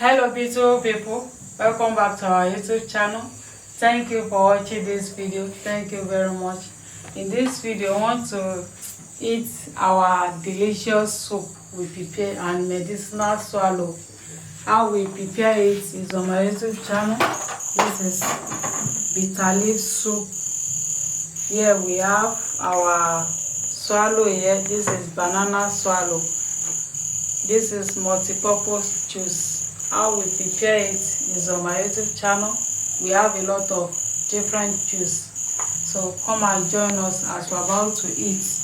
Hello beautiful people, welcome back to our YouTube channel. Thank you for watching this video. Thank you very much. In this video, I want to eat our delicious soup we prepare and medicinal swallow. How we prepare it is on my YouTube channel. This is bitter leaf soup. Here we have our swallow here. This is banana swallow. This is multi-purpose juice. How we prepare it is on my YouTube channel. We have a lot of different juice. So come and join us as we're about to eat.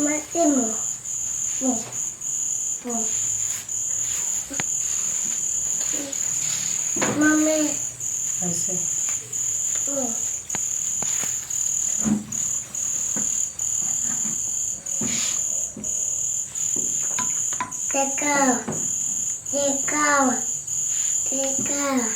Máximo. Mami. I see. Take out. Take out. Take out.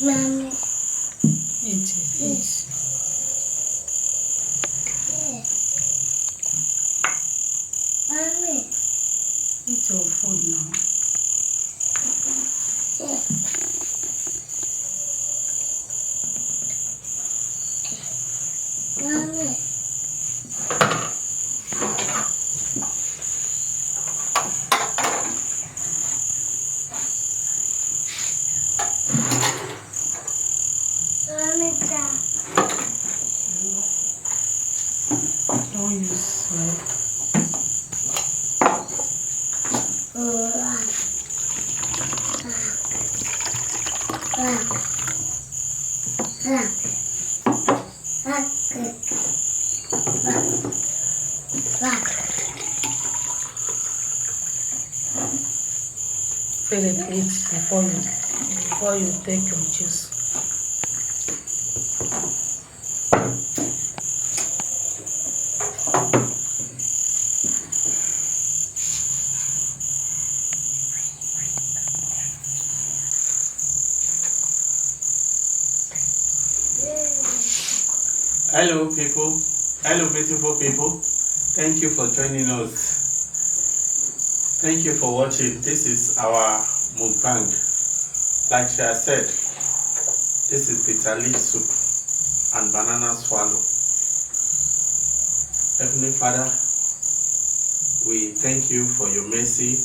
Mommy. Eat it, please. Mommy. Eat your food now. Mommy. Mommy, Don't use sweat. Philip, eat before you take your juice. Hello people, hello beautiful people, thank you for joining us. Thank you for watching. This is our mukbang. Like she has said, this is bitter leaf soup and banana swallow. Heavenly Father, we thank you for your mercy,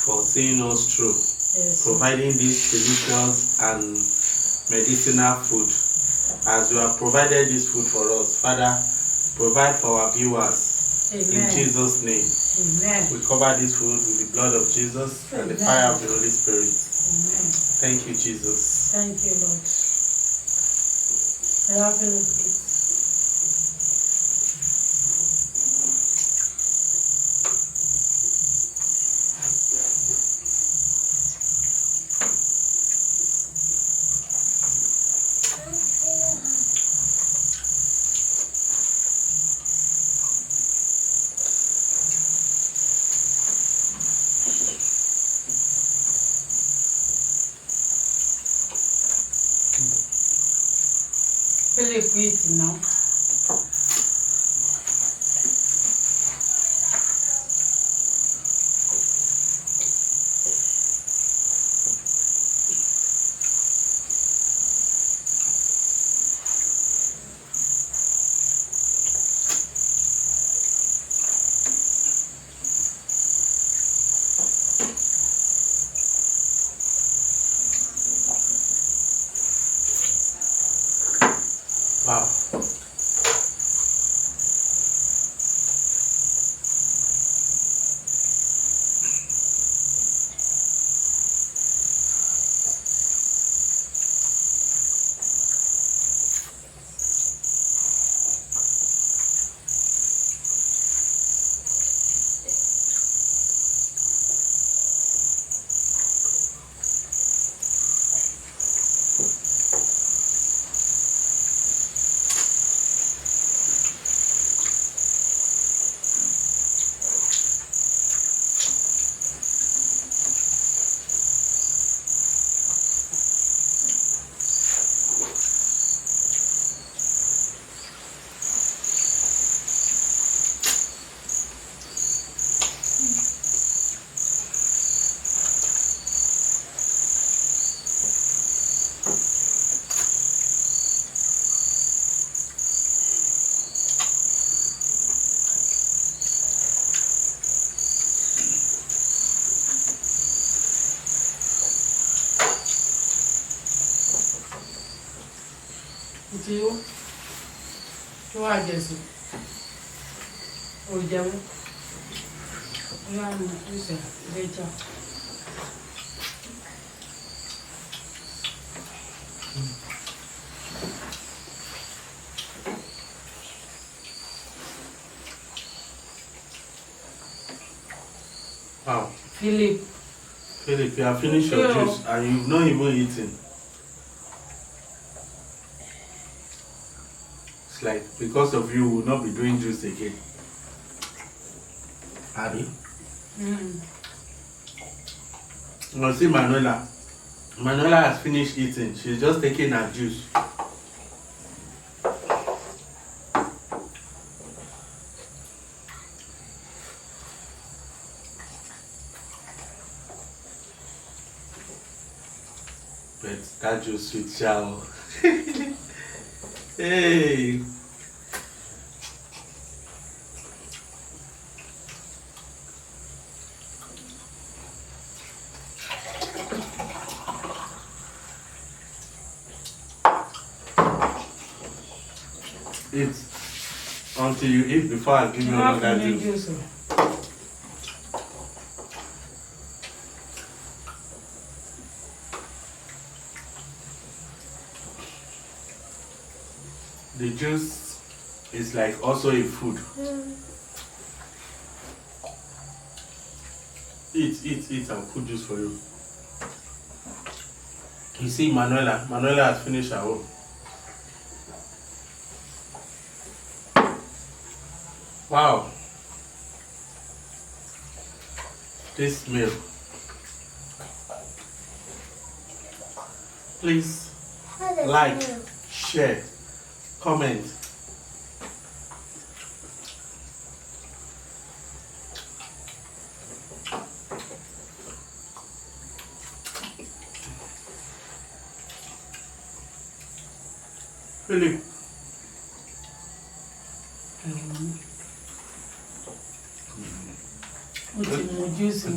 for seeing us through, providing this delicious and medicinal food. As you have provided this food for us, Father, provide for our viewers. Amen. In Jesus' name. Amen. We cover this food with the blood of Jesus and the fire of the Holy Spirit. Amen. Thank you, Jesus. Thank you, Lord. I have Philip eat. Philip eat now. Wow. Tí ó wà jẹ̀sùn. Ò jẹun. Ó yá mú ìṣẹ̀ lẹ́jà. Wow. Philip, Philip, you have finished your Yeah. juice and you've not even eaten. It's like because of you, we will not be doing juice again. Abby? You see Manuela. Manuela has finished eating. She's just taking her juice. But that juice sweet chow. Hey. Eat until you eat before I give you another juice. The juice is like also a food. Eat, I'll put juice for you. You see Manuela has finished her own. Wow. This meal. Please like, share, comment. Philip. Juicy.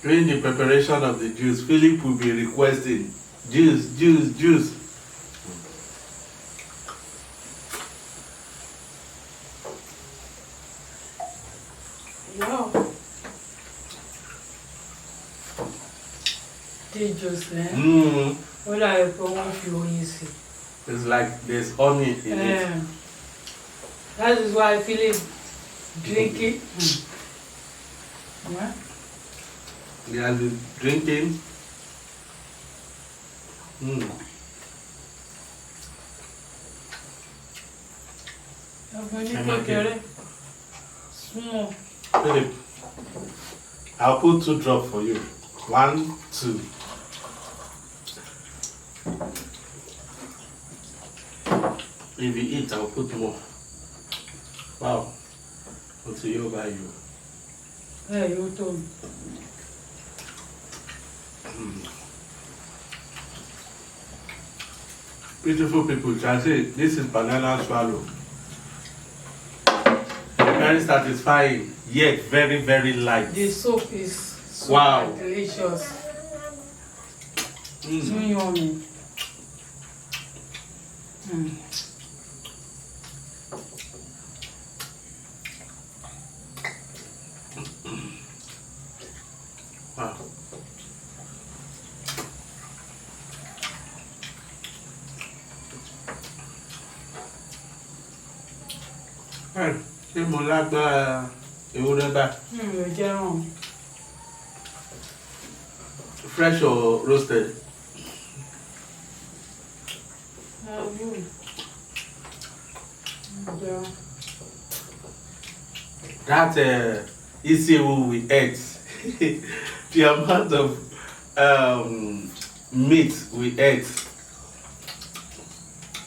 During the preparation of the juice, Philip will be requesting juice. Wow. They just what I want you easy. It's like there's honey in it. That is why I feel it drinking. Yeah. They are drinking. Small. Philip, I'll put 2 drops for you. 1, 2. If you eat, I'll put more. Wow. Until you buy you. Yeah, you told. Beautiful people, can say this is banana swallow. Very satisfying, yet very, very light. The soup is so Wow. delicious. So Mm. yummy. Mm. Wow. Ṣé mo lágbára ewúrẹ́ bá? Ló jẹ́ ràn. Fresh or roasted? That Isiwo we ate, the amount of meat we ate.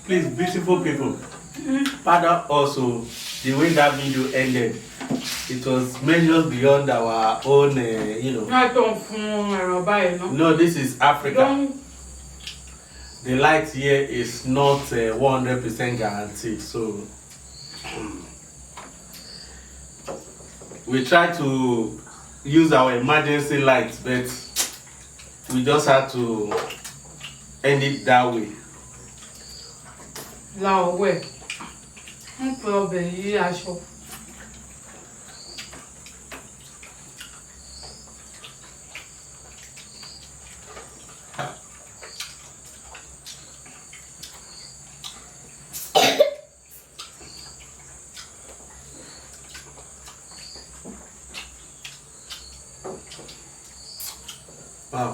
Please, beautiful people, pardon also the way that video ended. It was measured beyond our own, No, this is Africa. The light here is not 100% guaranteed, so we try to use our emergency lights, but we just had to end it that way. Wow.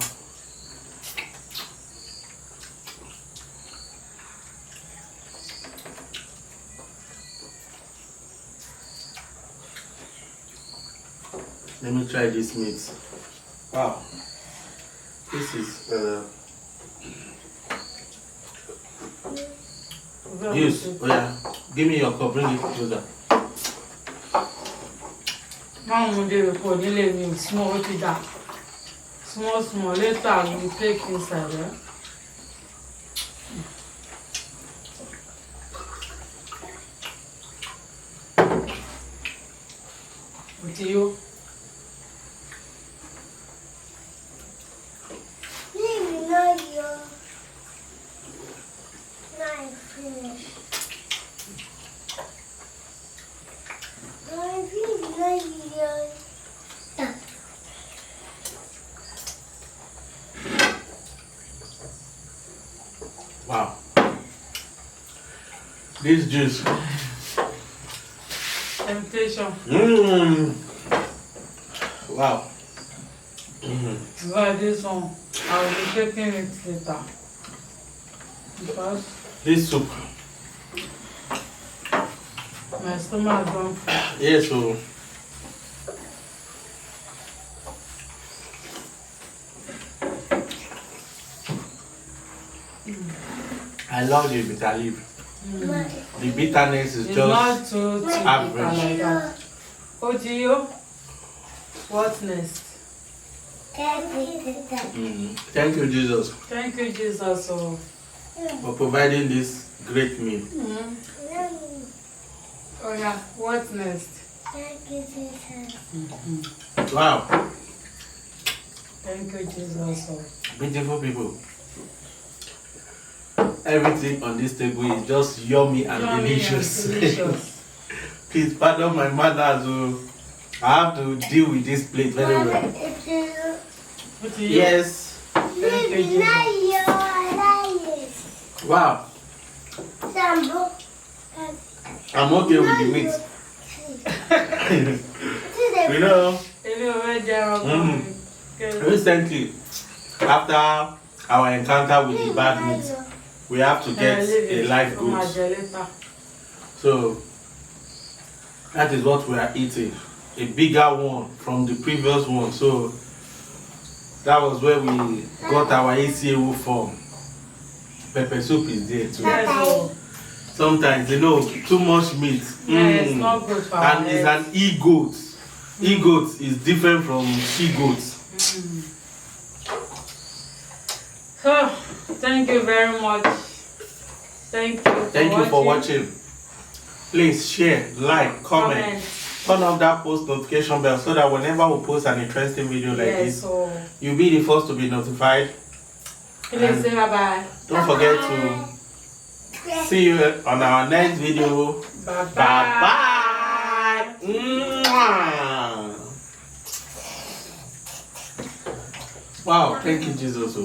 Let me try this meat. Wow. This is use. Oh yeah. Give me your cup, bring it closer. Small, later we take inside, yeah? What do you? Wow. This juice. Temptation. Wow. Well, this one, I will be taking it later. Because This soup. my stomach don't full. Yes, so I love the bitter leaf. The bitterness is It's just not too bitter average. like that. Ojiyo, what next? Thank you, Jesus, Thank you, Jesus. Oh. for providing this great meal. Oh yeah, what next? Wow. Thank you, Jesus. Oh. Beautiful people. Everything on this table is just yummy and Yummy and delicious. delicious. Please pardon my manners. I have to deal with this plate very well. What do you? Yes. Thank you, Jesus. Wow. I'm okay with the meat. You know, recently, after our encounter with the bad meat, we have to get a live goat. So that is what we are eating. A bigger one from the previous one. So that was where we got our ACAU from. Pepper soup is there too. Sometimes, too much meat. It's not good for our And it's health. an e-goat. E-goat is different from she-goat. So, thank you very much Thank you for watching. Please share, like, comment. Turn on that post notification bell so that whenever we post an interesting video like this, you'll be the first to be notified. Please say bye-bye. Don't forget to see you on our next video. Bye-bye. Wow, thank you, Jesus.